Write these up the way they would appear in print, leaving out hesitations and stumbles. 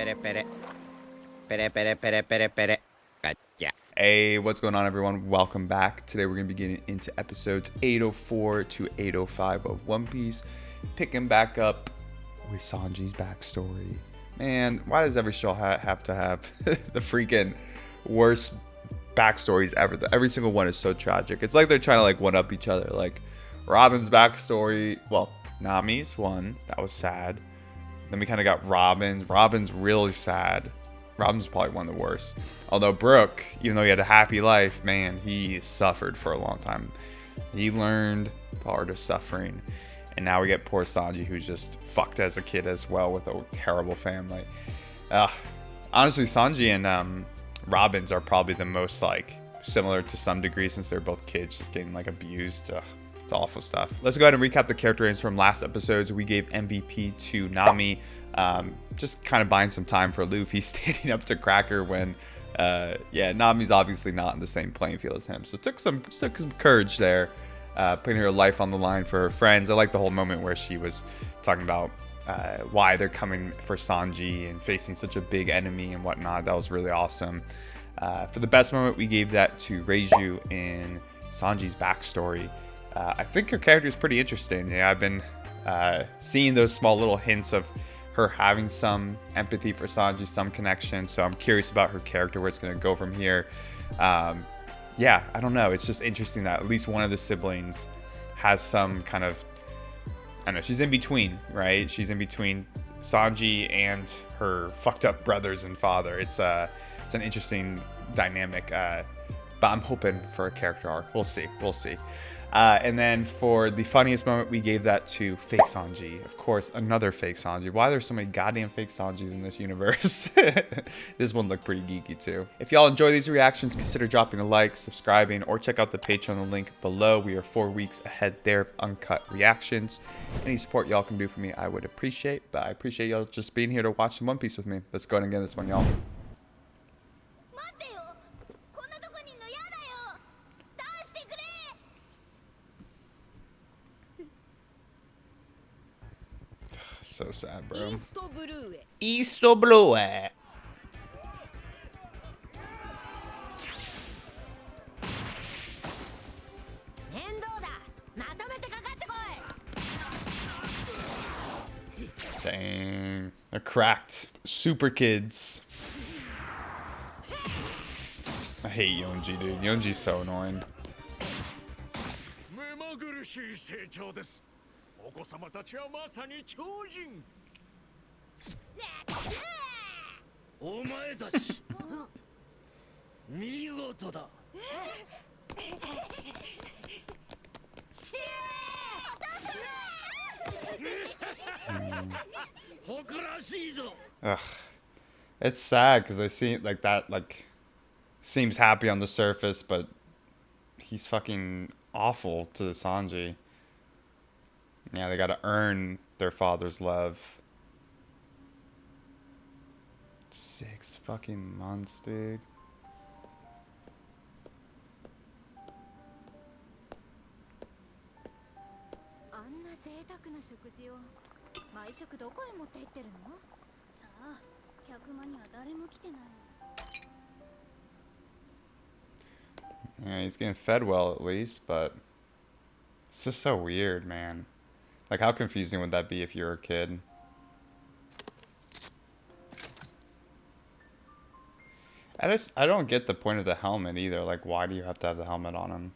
pere, pere. Pere, pere, pere, pere, pere. Gotcha. Hey, what's going on, everyone? Welcome back. Today we're going to be getting into episodes 804 to 805 of One Piece, picking back up with Sanji's backstory. Man, why does every show have to have the freaking worst backstories ever? Every single one is so tragic. It's like they're trying to like one up each other. Like Robin's backstory, well, Nami's one, that was sad. Then we kind of got Robin's. Robin's really sad. Robin's probably one of the worst. Although Brooke, even though he had a happy life, man, he suffered for a long time. He learned the art of suffering. And now we get poor Sanji, who's just fucked as a kid as well with a terrible family. Honestly, Sanji and Robin's are probably the most like similar to some degree, since they're both kids just getting like abused. It's awful stuff. Let's go ahead and recap the character names from last episodes. We gave MVP to Nami, just kind of buying some time for Luffy, standing up to Cracker when, Nami's obviously not in the same playing field as him. So took some courage there, putting her life on the line for her friends. I like the whole moment where she was talking about why they're coming for Sanji and facing such a big enemy and whatnot. That was really awesome. For the best moment, we gave that to Reiju in Sanji's backstory. I think her character is pretty interesting. Yeah, I've been seeing those small little hints of her having some empathy for Sanji, some connection. So I'm curious about her character, where it's going to go from here. I don't know. It's just interesting that at least one of the siblings has some kind of, I don't know, she's in between, right? She's in between Sanji and her fucked up brothers and father. It's an interesting dynamic, but I'm hoping for a character arc. We'll see. And then for the funniest moment, we gave that to fake Sanji. Of course, another fake Sanji. Why there's so many goddamn fake Sanjis in this universe? This one looked pretty geeky too. If y'all enjoy these reactions, consider dropping a like, subscribing, or check out the Patreon link below. We are 4 weeks ahead there of uncut reactions. Any support y'all can do for me, I would appreciate. But I appreciate y'all just being here to watch some One Piece with me. Let's go ahead and get this one, y'all. So sad, bro. Easto Blue. Dang. They're cracked. Super kids. I hate Yonji, dude. Yonji's so annoying. Ugh. It's sad because they seem like that, like, seems happy on the surface, but he's fucking awful to Sanji. Yeah, they gotta earn their father's love. 6 fucking months, dude. Yeah, he's getting fed well at least, but it's just so weird, man. Like, how confusing would that be if you're a kid? I don't get the point of the helmet either. Like, why do you have to have the helmet on him?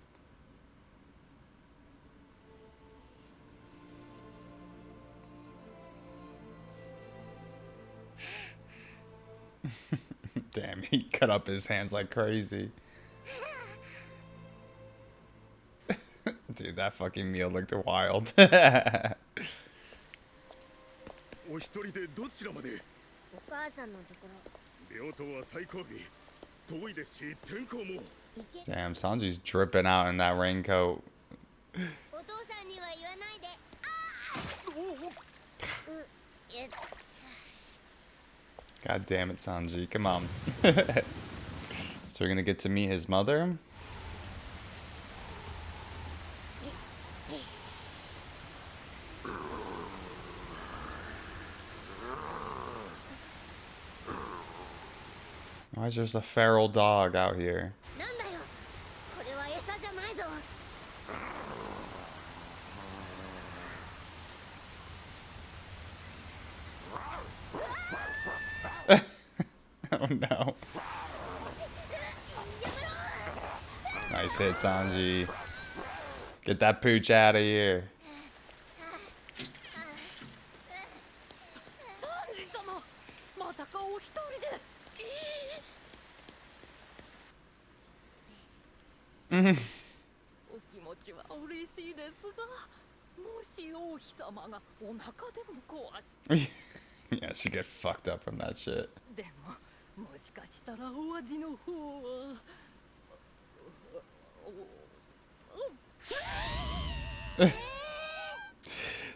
Damn, he cut up his hands like crazy. Dude, that fucking meal looked wild. Damn, Sanji's dripping out in that raincoat. God damn it, Sanji. Come on. So we're gonna get to meet his mother. Why is there just a feral dog out here? Oh no. Nice hit, Sanji. Get that pooch out of here. Yeah, she get fucked up from that shit.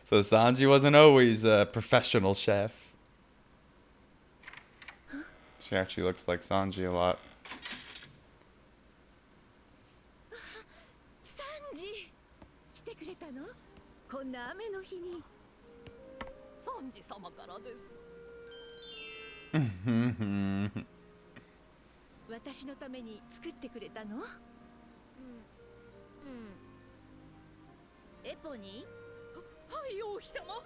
So Sanji wasn't always a professional chef. She actually looks like Sanji a lot. Sanji, 来てくれたの？こんな雨の日に。Sanji様からです。私のために作ってくれたの？エポに？はい、王妃様。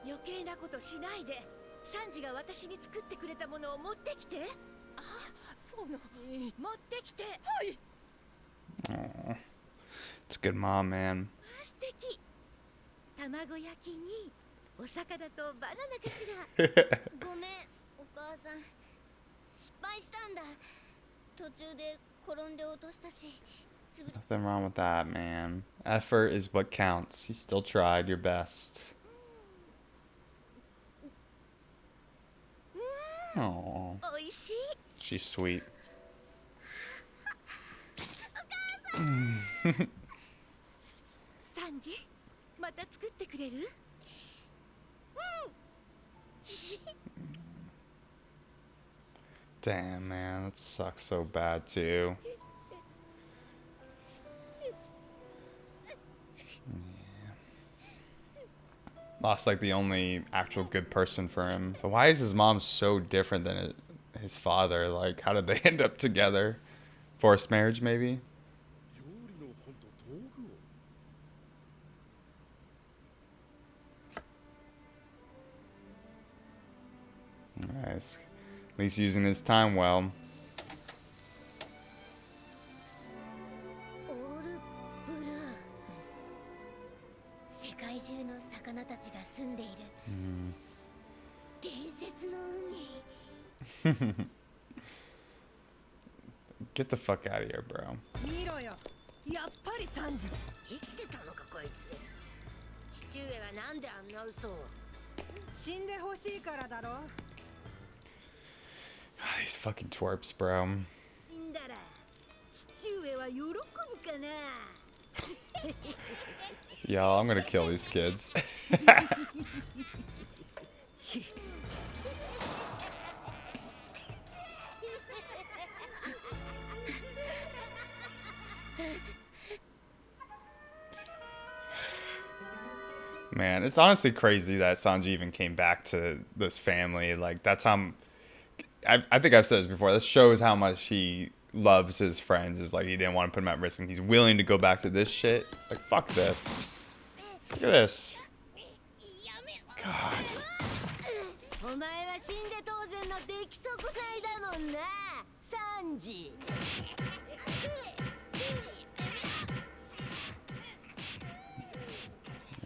余計なことしないで。サンジが私に作ってくれたものを持ってきて。あ、そうなの。持ってきて。はい。Aww. It's a good mom, man. 素敵。卵焼きにお魚とバナナかしら。ごめん、お母さん。失敗したんだ。途中で転んで落としたし。Nothing wrong with that, man. Effort is what counts. You still tried your best. Aww. She's sweet. Sanji, また作ってくれる? Damn, man, that sucks so bad too. Lost like the only actual good person for him. But why is his mom so different than his father? Like, how did they end up together? Forced marriage, maybe? Nice. At least using his time well. Get the fuck out of here, bro. These fucking twerps, bro. Yo, I'm gonna kill these kids. Man, it's honestly crazy that Sanji even came back to this family. Like, that's how... I think I've said this before. This shows how much he loves his friends. Is like, he didn't want to put them at risk, and he's willing to go back to this shit. Like, fuck this. Look at this. God.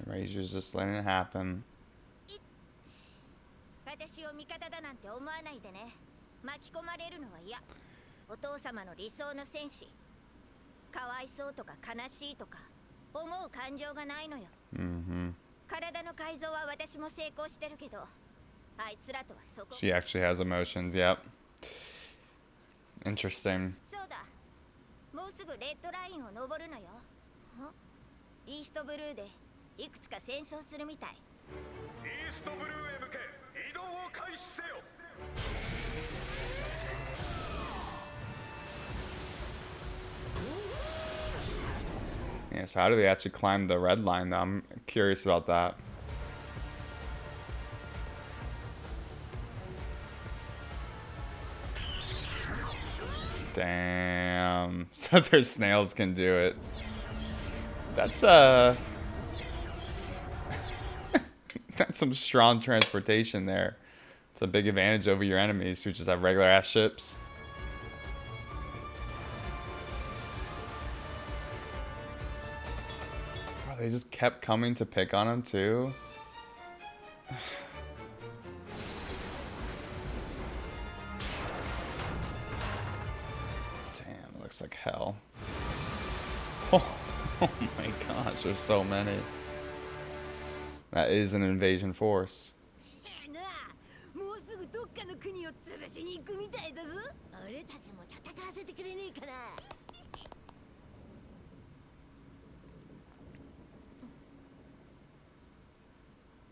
Razor's just letting it happen. She actually has emotions, yep. Interesting. Yeah, so how do they actually climb the red line though? I'm curious about that. Damn. So their snails can do it. That's that's some strong transportation there. It's a big advantage over your enemies who just have regular ass ships. Bro, they just kept coming to pick on him too. Damn, it looks like hell. Oh my gosh, there's so many. That is an invasion force. なあ、もうすぐどっかの国を潰しに行くみたいだぞ。俺たちも戦わせてくれねえかな。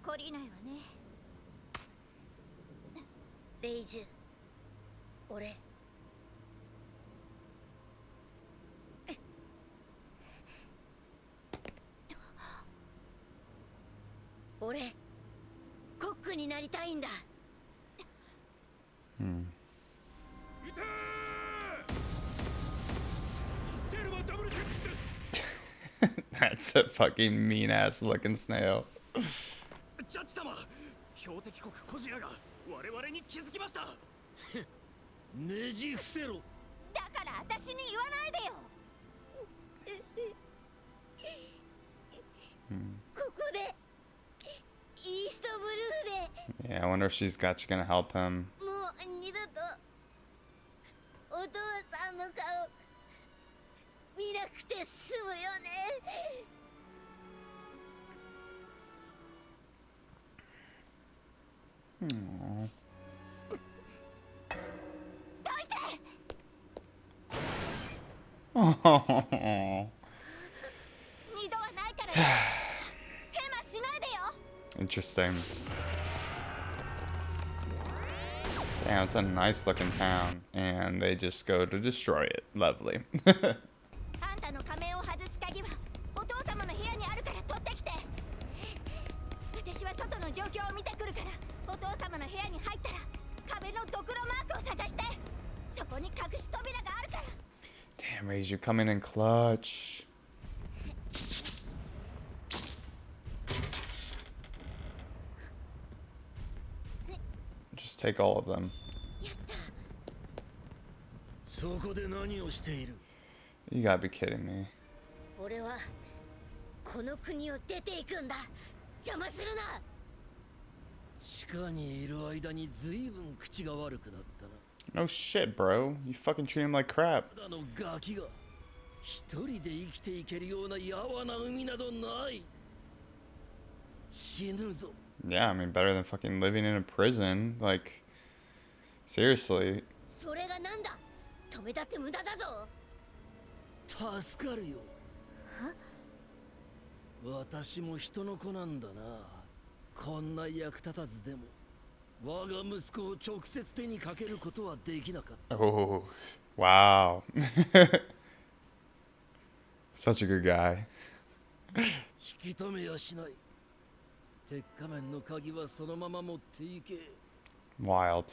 懲りないわね。レイジュ、俺。俺、コックになりたいんだ。That's a fucking mean ass looking snail. ジャッジ様、標的国コジアが我々に気づきました。ねじ伏せろ。だから私に言わないでよ。ここでイーストブルーで。 Yeah, I wonder if she's got you gonna help him. もう二度とお父さんの顔見なくて済むよね。Aww. どいて。 Oh. 二度はないからね。ヘマしないでよ。 Interesting. Damn, it's a nice looking town. And they just go to destroy it. Lovely. あんたの仮面を外す鍵はお父様の部屋にあるから取ってきて。私は外の状況を見てくるから、お父様の部屋に入ったら壁のドクロマークを探して、そこに隠し扉があるから。 Damn, Rage, you coming in clutch. Just take all of them. そこで何をしている？ You gotta be kidding me. 俺はこの国を出ていくんだ。邪魔するな。地下にいる間に随分口が悪くなったな。 No shit, bro. You fucking treat him like crap. ただのガキが一人で生きていけるようなやわな海などない。死ぬぞ。 Yeah, I mean, better than fucking living in a prison. Like, seriously. それがなんだ。止めたって無駄だぞ。助かるよ。私も人の子なんだな。こんな役立たずでも我が息子を直接手にかけることはできなかった。 Oh, wow. Such a good guy. 引き止めやしない。鉄仮面の鍵はそのまま持っていけ。 Wild.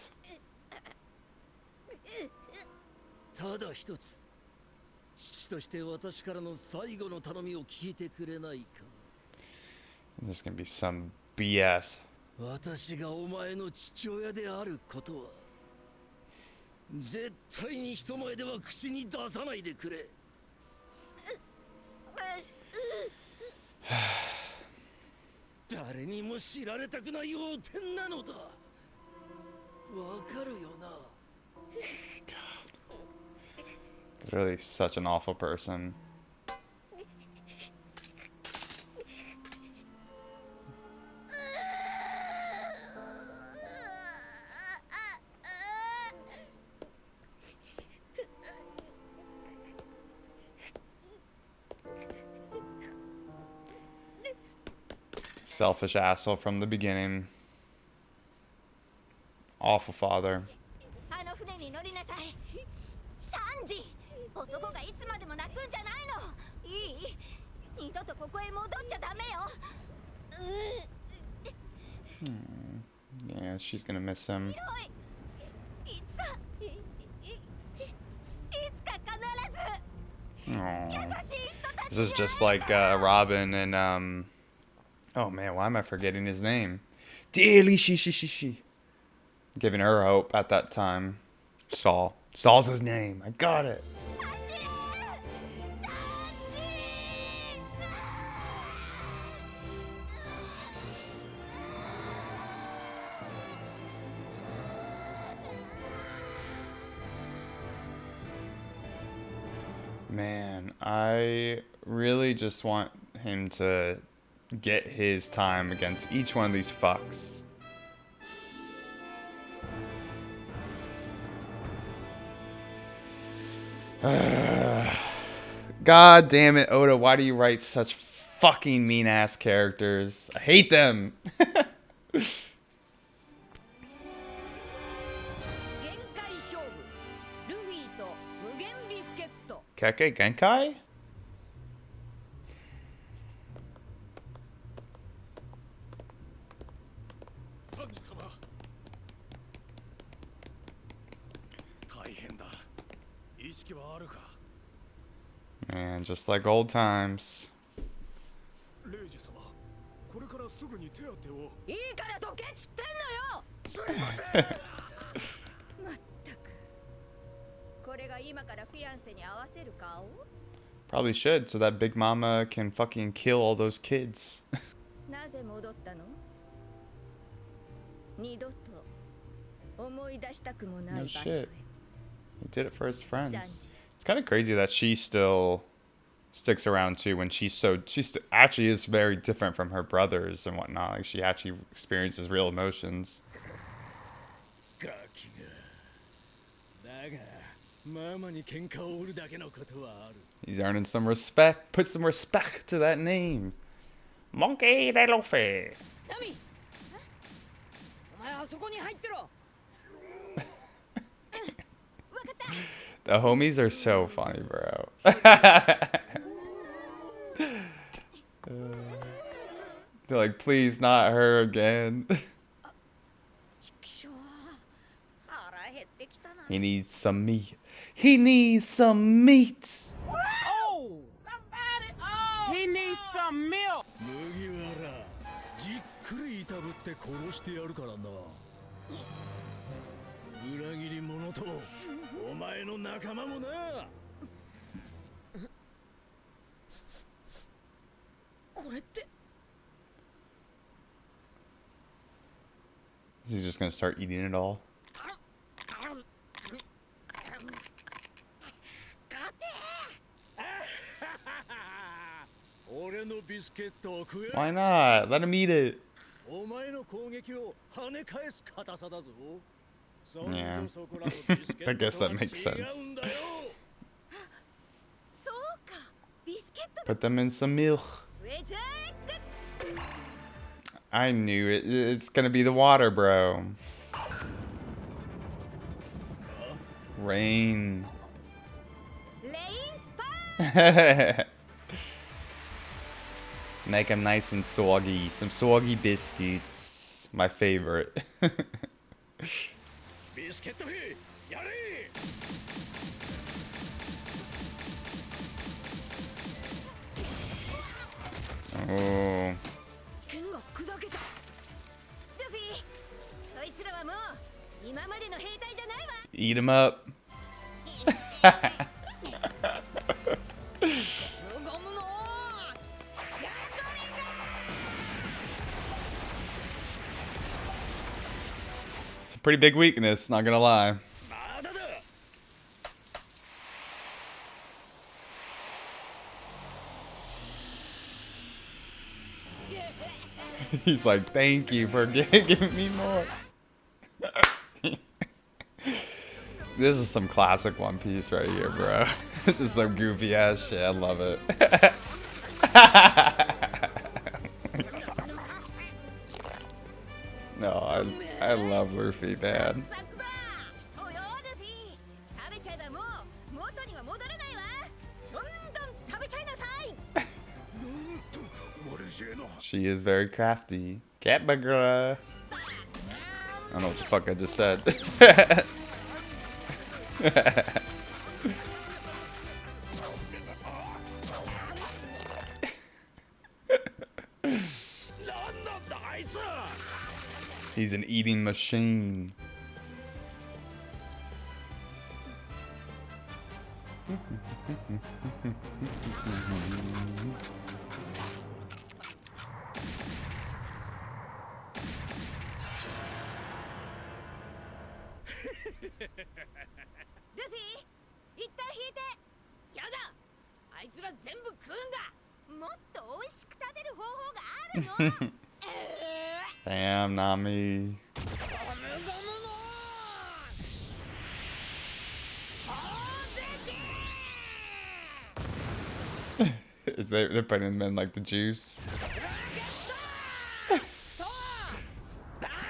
ただ一つ、父として私からの最後の頼みを聞いてくれないか。 This is gonna be some BS. 私がお前の父親であることは絶対に人前では口に出さないでくれ。誰にも知られたくない横天なのだ。わかるよな。 Literally such an awful person. Selfish asshole from the beginning. Awful father. あの船に乗りなさい。サンジ、男がいつまでも泣くんじゃないの。いい？二度とここへ戻っちゃダメよ。Yeah, she's gonna miss him. いつか Aw. This is just like Robin and oh man, why am I forgetting his name? Dearly she. Giving her hope at that time. Saul. Saul's his name. I got it. Man, I really just want him to get his time against each one of these fucks. God damn it, Oda, why do you write such fucking mean ass characters? I hate them. Keke Genkai? サンジ様、大変だ。意識はあるか。 Man, just like old times. レイジ様、これからすぐに手当てを。いいからどけっつってんのよ。すいません。まったく。これが今からフィアンセに合わせる顔？ Probably should, so that Big Mama can fucking kill all those kids. なぜ戻ったの？二度と思い出したくもない No 場所 shit. へ。 He did it for his friends. Sanji. It's kind of crazy that she still sticks around too when actually is very different from her brothers and whatnot. Like she actually experiences real emotions. ガキが。だが、ママに喧嘩を売るだけのことはある。 He's earning some respect. Put some respect to that name. Monkey de Luffy. ナミ、お前はそこに入ってろ。The homies are so funny, bro. They're like, please not her again. He needs some meat. He needs some meat. Oh! Somebody! Oh! He needs some milk! 麦わら、じっくりいたぶって殺してやるからな。裏切り者とお前の仲間もな。これって Is he just gonna start eating it all? Why not? Let him eat it. お前の攻撃を跳ね返す硬さだぞ。 Yeah. I guess that makes sense. そうか、ビスケット Put them in some milk. ウェジェット。 I knew it. It's gonna be the water, bro. Rain. レインスパー。 Make them nice and soggy. Some soggy biscuits. My favorite. ビスケット兵、やれ。 Oh. 剣が砕けた。ルフィ、そいつらはもう今までの兵隊じゃないわ。 Eat them up. 無言の。 It's a pretty big weakness, not gonna lie. まだだ。 He's like, thank you for giving me more. This is some classic One Piece right here, bro. Just some goofy ass shit. I love it. No, I love Luffy, man. そうよ、ルフィ。食べちゃえばもう元には戻れないわ。どんどん食べちゃいなさい。 She is very crafty. Cat burger. I don't know what the fuck I just said. He's an eating machine. Luffy, 一旦引いて。やだ。あいつら全部食うんだ。もっと美味しく食べる方法があるの。Damn, not me. They're putting them in like the juice.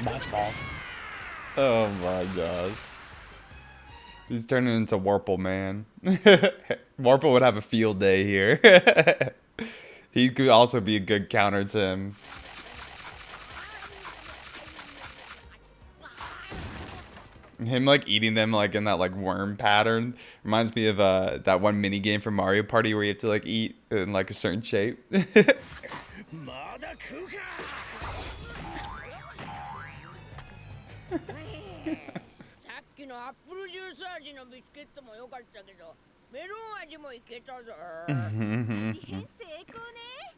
Match ball. Oh my gosh. He's turning into Warple, man. Warple would have a field day here. He could also be a good counter to him. Him like eating them like in that like worm pattern reminds me of that one mini game from Mario Party where you have to like eat in like a certain shape. さっきのアップルジュース味のビスケットも良かったけど、メロン味もいけたぞ。味変成功ね。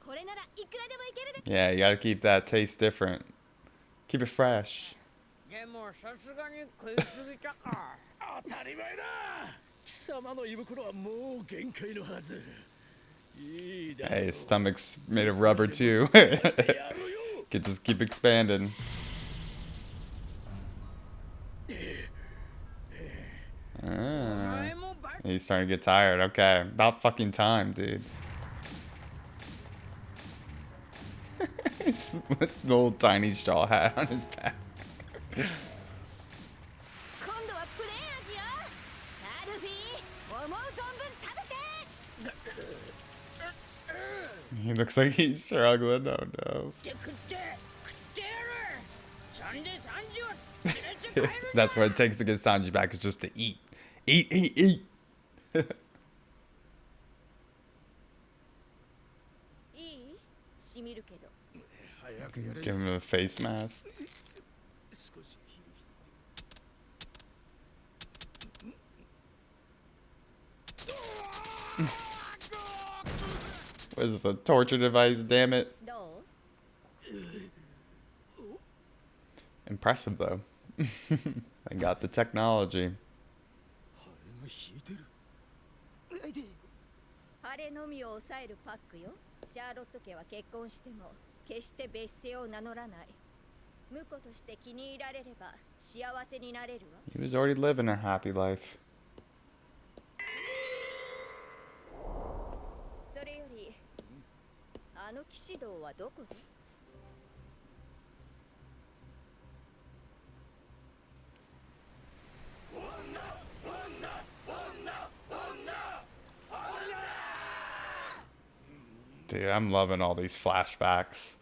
これならいくらでもいけるで。Yeah, you gotta keep that taste different. Keep it fresh. でもさすがに食いすぎたか。当たり前だ。貴様の胃袋はもう限界のはず。いいだろう。 Hey, his stomach's made of rubber too. Could just keep expanding. He's starting to get tired. Okay, about fucking time, dude. He's just with the little tiny straw hat on his back. He looks like he's struggling. Oh no. That's what it takes to get Sanji back, is just to eat. Eat, eat, eat. Give him a face mask. What is this, a torture device? Damn it. Impressive though. They got the technology. ハレのみを抑えるパックよ。シャーロット家は結婚しても決して別姓を名乗らない。婿として気に入られれば幸せになれるわ。 He was already living a happy life. それよりあの騎士道はどこで？ Dude, I'm loving all these flashbacks.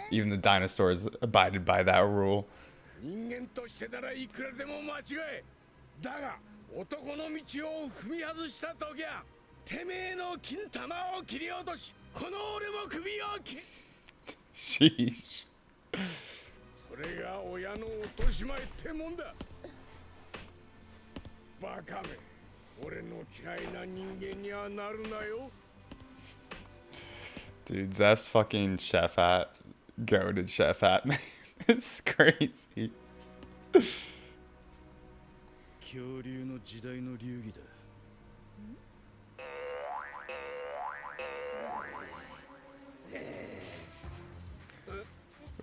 Even the dinosaurs abided by that rule. 人間としてならいくらでも間違え。だが男の道を踏み外したときゃ、てめえの金玉を切り落とし、この俺も首を切。Sheesh. それが親の落とし前ってもんだ。バカめ、俺の嫌いな人間にはなるなよ。 Dude, Zeph's fucking chef hat, goated chef hat, man. It's crazy.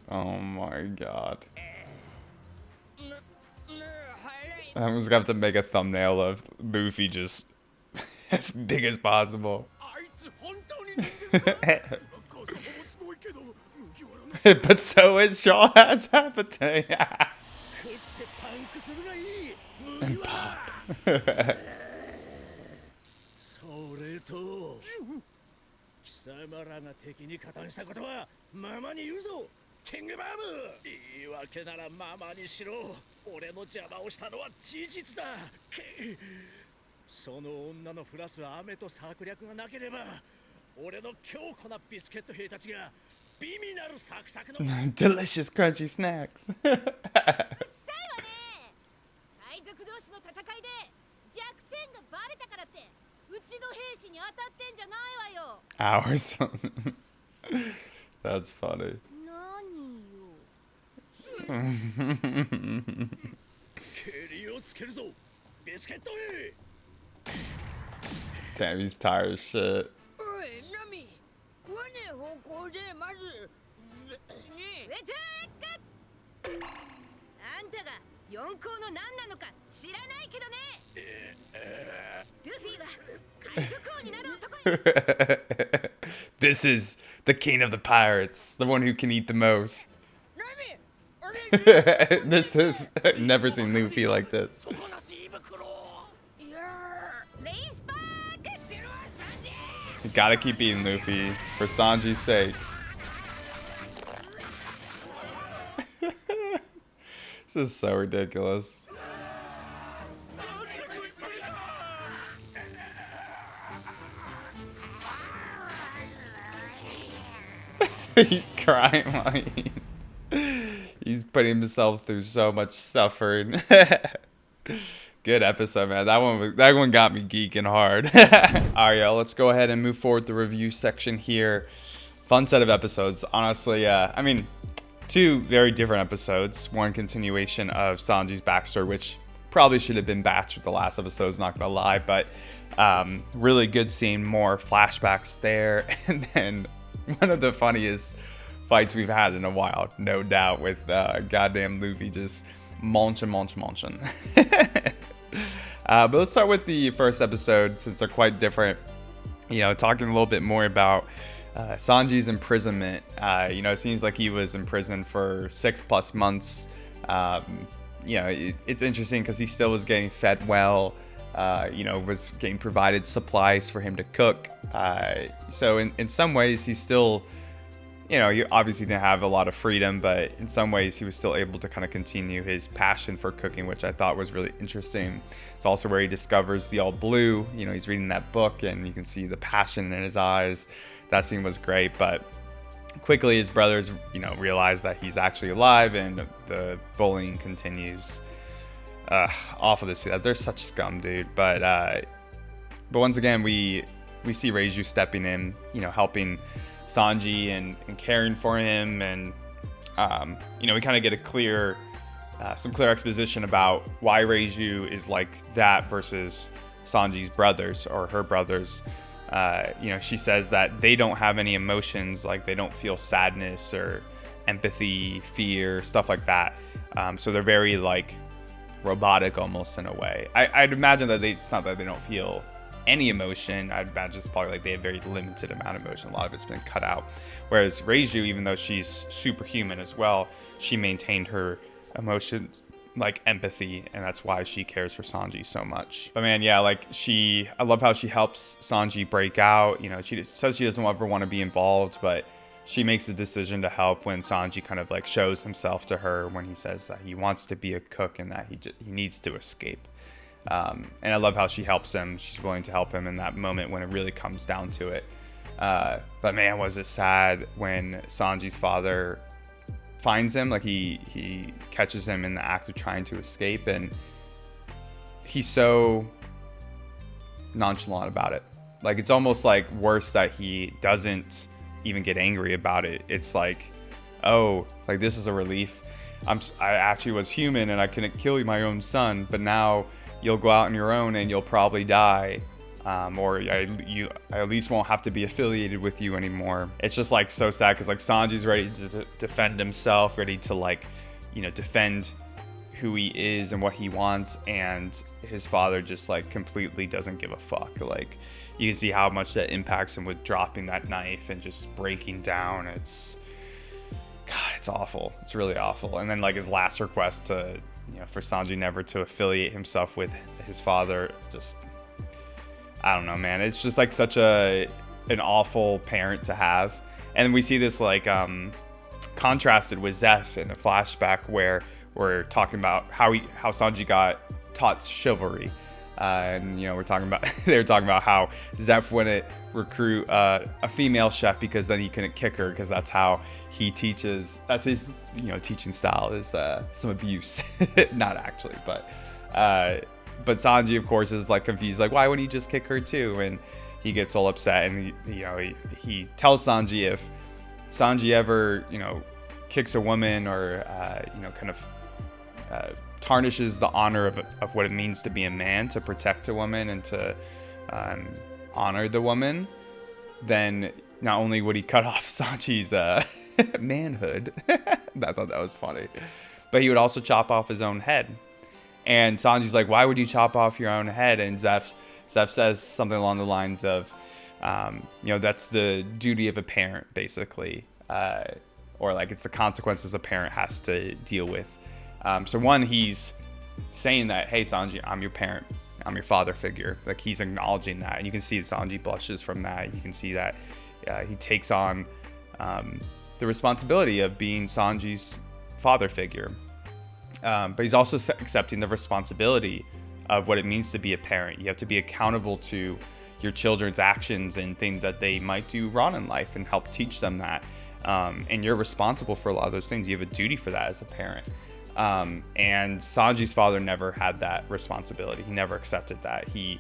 Oh my god. I'm just gonna have to make a thumbnail of Luffy just as big as possible. But so is Straw Hat's appetite. するがいい。麦わら。それと貴様らが敵に加担したことはママに言うぞ、キングバーム。言い訳ならママにしろ。俺の邪魔をしたのは事実だ。その女の降らす雨と策略がなければ、俺の強固なビスケット兵たちが美味なるサクサクのDelicious crunchy snacks. うっさいわね。海賊同士の戦いで弱点がバレたからってうちの兵士に当たってんじゃないわよ。 Hours. That's funny. 何よ。蹴りをつけるぞ、ビスケット兵。 Damn, he's tired as shit. おいナミ、食わねえ方向でまずねえあんたが四皇の何なのか知らないけどね。ルフィは海賊王になる男よ。 This is the king of the pirates, the one who can eat the most. ナミ、俺 This is I've never seen Luffy like this. そこなし胃袋。いやーレイスパークゼロサンジ。 You gotta keep eating Luffy for Sanji's sake. This is so ridiculous. He's crying while he's putting himself through so much suffering. Good episode, man. That one got me geeking hard. All right, y'all. Let's go ahead and move forward the review section here. Fun set of episodes, honestly. I mean, two very different episodes. One continuation of Sanji's backstory, which probably should have been batched with the last episodes. Not gonna lie, but really good seeing more flashbacks there, and then one of the funniest fights we've had in a while, no doubt, with goddamn Luffy just munching. But let's start with the first episode, since they're quite different. You know, talking a little bit more about Sanji's imprisonment. You know, it seems like he was in prison for 6+ months. You know, it's interesting because he still was getting fed well. You know, was getting provided supplies for him to cook. So in some ways, he's still, you know, he obviously didn't have a lot of freedom, but in some ways he was still able to kind of continue his passion for cooking, which I thought was really interesting. It's also where he discovers the All Blue. You know, he's reading that book and you can see the passion in his eyes. That scene was great, but quickly his brothers, you know, realize that he's actually alive and the bullying continues. Awful to see that. They're such scum, dude. But once again, we see Reiju stepping in, you know, helping Sanji and caring for him, and you know, we kind of get some clear exposition about why Reiju is like that versus Sanji's brothers, or her brothers. You know, she says that they don't have any emotions, like they don't feel sadness or empathy, fear, stuff like that. So they're very like robotic almost in a way. I'd imagine that it's not that they don't feel any emotion. I'd imagine it's probably like they have very limited amount of emotion. A lot of it's been cut out. Whereas Reiju, even though she's superhuman as well, she maintained her emotions like empathy, and that's why she cares for Sanji so much. But man, yeah, like I love how she helps Sanji break out. You know, she says she doesn't ever want to be involved, but she makes the decision to help when Sanji kind of like shows himself to her when he says that he wants to be a cook and that he needs to escape. And I love how she helps him. She's willing to help him in that moment when it really comes down to it. But man, was it sad when Sanji's father finds him. Like he catches him in the act of trying to escape, and he's so nonchalant about it. Like it's almost like worse that he doesn't even get angry about it. It's like, oh, like this is a relief. I actually was human and I couldn't kill my own son, but now you'll go out on your own and you'll probably die, or I at least won't have to be affiliated with you anymore. It's just like so sad because like Sanji's ready to defend himself, ready to like, you know, defend who he is and what he wants, and his father just like completely doesn't give a fuck. Like you can see how much that impacts him with dropping that knife and just breaking down. It's it's awful. It's really awful. And then like his last request to, for Sanji never to affiliate himself with his father, just, I don't know, man. It's just like such an awful parent to have. And we see this like contrasted with Zeph in a flashback where we're talking about how Sanji got taught chivalry. And they're talking about how Zeph wouldn't recruit a female chef because then he couldn't kick her, because that's how he teaches. That's his teaching style, is some abuse. Not actually, but Sanji of course is like confused, like why wouldn't he just kick her too? And he gets all upset, and he tells Sanji if Sanji ever kicks a woman or tarnishes the honor of what it means to be a man, to protect a woman and to honor the woman, then not only would he cut off Sanji's manhood, I thought that was funny, but he would also chop off his own head. And Sanji's like, why would you chop off your own head? And Zeph says something along the lines of, that's the duty of a parent, basically, or like it's the consequences a parent has to deal with. So one, he's saying that, hey, Sanji, I'm your parent. I'm your father figure. Like, he's acknowledging that. And you can see Sanji blushes from that. You can see that he takes on the responsibility of being Sanji's father figure. But he's also accepting the responsibility of what it means to be a parent. You have to be accountable to your children's actions and things that they might do wrong in life, and help teach them that. And you're responsible for a lot of those things. You have a duty for that as a parent. And Sanji's father never had that responsibility. He never accepted that. He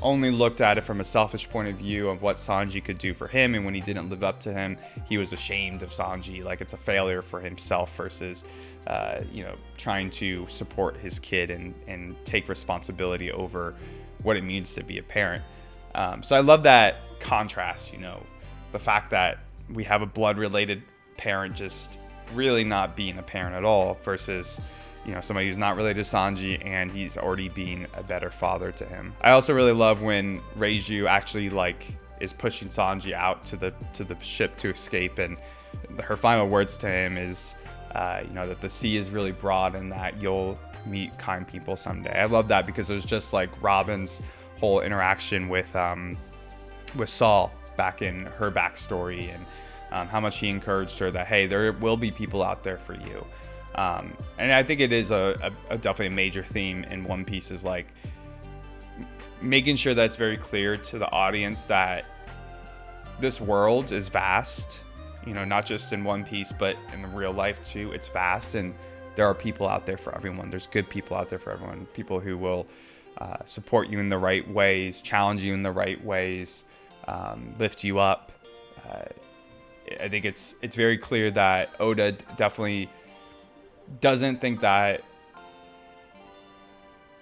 only looked at it from a selfish point of view of what Sanji could do for him, and when he didn't live up to him, he was ashamed of Sanji. Like, it's a failure for himself versus trying to support his kid and take responsibility over what it means to be a parent. So I love that contrast, the fact that we have a blood related parent just really not being a parent at all, versus somebody who's not related to Sanji and he's already being a better father to him. I also really love when Reiju actually is pushing Sanji out to the ship to escape, and her final words to him is that the sea is really broad and that you'll meet kind people someday. I love that, because there's just like Robin's whole interaction with Saul back in her backstory, and how much he encouraged her that, hey, there will be people out there for you. And I think it is a definitely a major theme in One Piece, is like making sure that it's very clear to the audience that this world is vast, not just in One Piece, but in real life too. It's vast, and there are people out there for everyone. There's good people out there for everyone. People who will support you in the right ways, challenge you in the right ways, lift you up. I think it's very clear that Oda definitely doesn't think that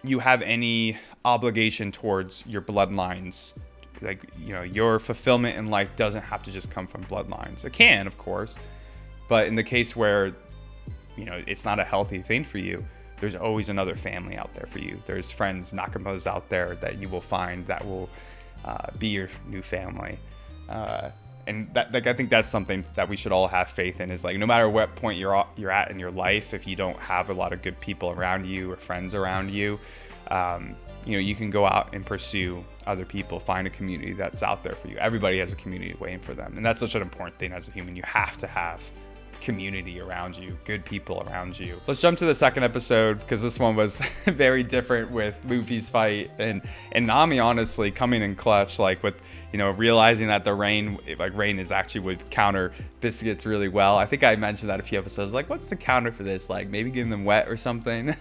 you have any obligation towards your bloodlines. Like, your fulfillment in life doesn't have to just come from bloodlines. It can, of course, but in the case where, it's not a healthy thing for you, there's always another family out there for you. There's friends, Nakamas out there that you will find that will be your new family. And that, I think that's something that we should all have faith in, is like, no matter what point you're at in your life, if you don't have a lot of good people around you or friends around you, you can go out and pursue other people, find a community that's out there for you. Everybody has a community waiting for them. And that's such an important thing as a human. You have to have community around you, good people around you. Let's jump to the second episode, because this one was very different with Luffy's fight and Nami honestly coming in clutch, like with realizing that the rain is actually would counter Biscuits really well. I think I mentioned that a few episodes, like, what's the counter for this, like maybe getting them wet or something.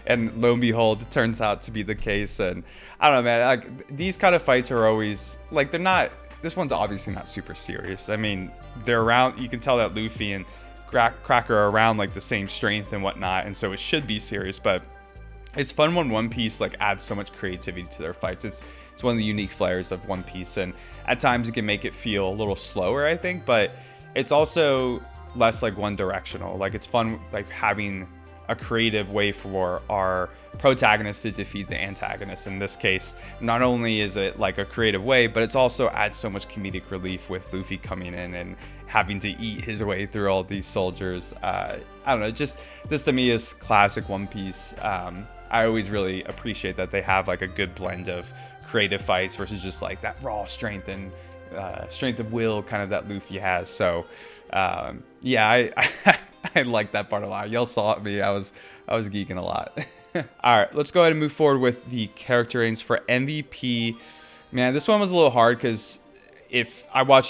And lo and behold, it turns out to be the case. And I don't know, man, like, these kind of fights are always like, they're not, this one's obviously not super serious. I mean, they're around, you can tell that Luffy and Cracker are around like the same strength and whatnot, and so it should be serious. But it's fun when One Piece like adds so much creativity to their fights. It's one of the unique flares of One Piece, and at times it can make it feel a little slower, I think, but it's also less like one directional. Like, it's fun like having a creative way for our protagonist to defeat the antagonist. In this case, not only is it like a creative way, but it's also adds so much comedic relief with Luffy coming in having to eat his way through all these soldiers. I don't know, just this to me is classic One Piece. I always really appreciate that they have like a good blend of creative fights versus just like that raw strength and strength of will kind of that Luffy has. So yeah, I like that part a lot. Y'all saw it me. I was geeking a lot. All right, let's go ahead and move forward with the character ratings for MVP. Man, this one was a little hard because if I watch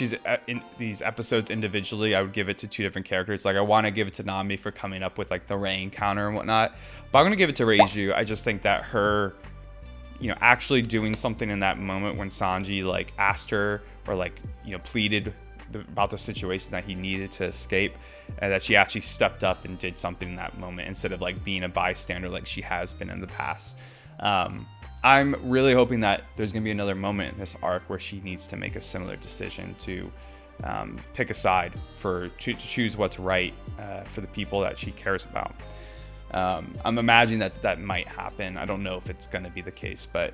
these episodes individually, I would give it to two different characters. Like I want to give it to Nami for coming up with like the rain counter and whatnot, but I'm gonna give it to Reiju. I just think that her, you know, actually doing something in that moment when Sanji like asked her or like, you know, pleaded about the situation that he needed to escape, and that she actually stepped up and did something in that moment instead of like being a bystander like she has been in the past. I'm really hoping that there's going to be another moment in this arc where she needs to make a similar decision to pick a side to choose what's right for the people that she cares about. I'm imagining that might happen. I don't know if it's going to be the case, but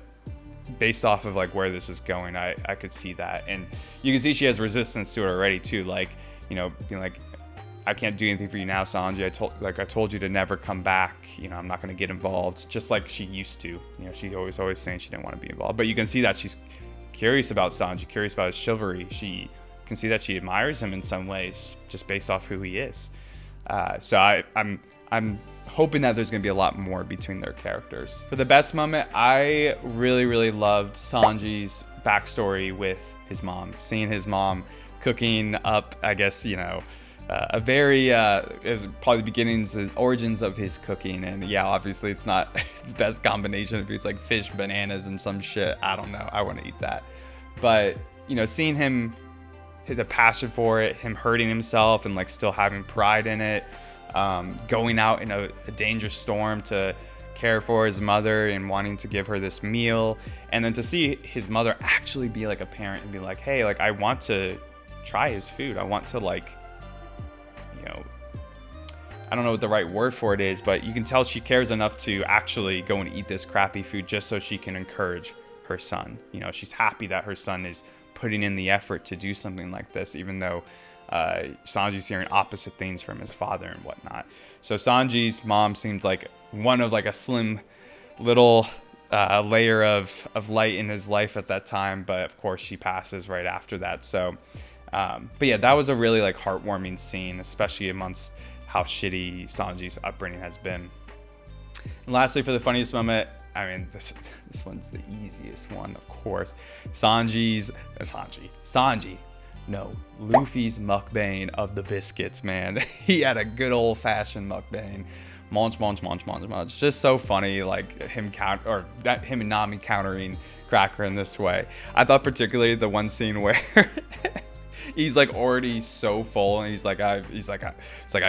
based off of like where this is going, I could see that. And you can see she has resistance to it already too. Like, you know, being like, I can't do anything for you now, Sanji. I told you to never come back. You know, I'm not going to get involved, just like she used to. You know, she always saying she didn't want to be involved. But you can see that she's curious about Sanji, curious about his chivalry. She can see that she admires him in some ways, just based off who he is. So I'm hoping that there's going to be a lot more between their characters. For the best moment, I really loved Sanji's backstory with his mom. Seeing his mom cooking up, I guess, you know, a very it was probably the beginnings, the origins of his cooking. And yeah, obviously it's not the best combination of foods, like fish, bananas, and some shit. I don't know, I want to eat that. But you know, seeing him, the passion for it, him hurting himself and like still having pride in it, going out in a dangerous storm to care for his mother and wanting to give her this meal, and then to see his mother actually be like a parent and be like, hey, like I want to try his food, I want to, like, you know, I don't know what the right word for it is, but you can tell she cares enough to actually go and eat this crappy food just so she can encourage her son. You know, she's happy that her son is putting in the effort to do something like this, even though Sanji's hearing opposite things from his father and whatnot. So Sanji's mom seemed like one of like a slim little layer of light in his life at that time, but of course she passes right after that. So but yeah, that was a really like heartwarming scene, especially amongst how shitty Sanji's upbringing has been. And lastly, for the funniest moment, I mean, this one's the easiest one, of course. Luffy's mukbang of the biscuits, man. He had a good old-fashioned mukbang. Munch. Just so funny, like him and Nami countering Cracker in this way. I thought particularly the one scene where he's like already so full, and he's like I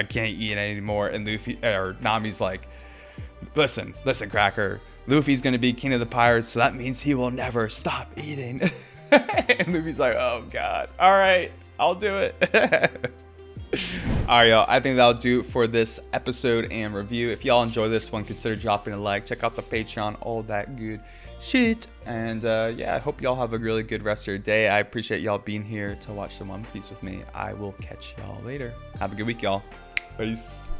can't eat it anymore, and Nami's like, listen, Cracker, Luffy's gonna be king of the pirates, so that means he will never stop eating. And Luffy's like, oh god, all right, I'll do it. All right, y'all, I think that'll do it for this episode and review. If y'all enjoy this one, consider dropping a like, check out the Patreon, all that good shit. And yeah, I hope y'all have a really good rest of your day. I appreciate y'all being here to watch the One Piece with me. I will catch y'all later. Have a good week, y'all. Peace.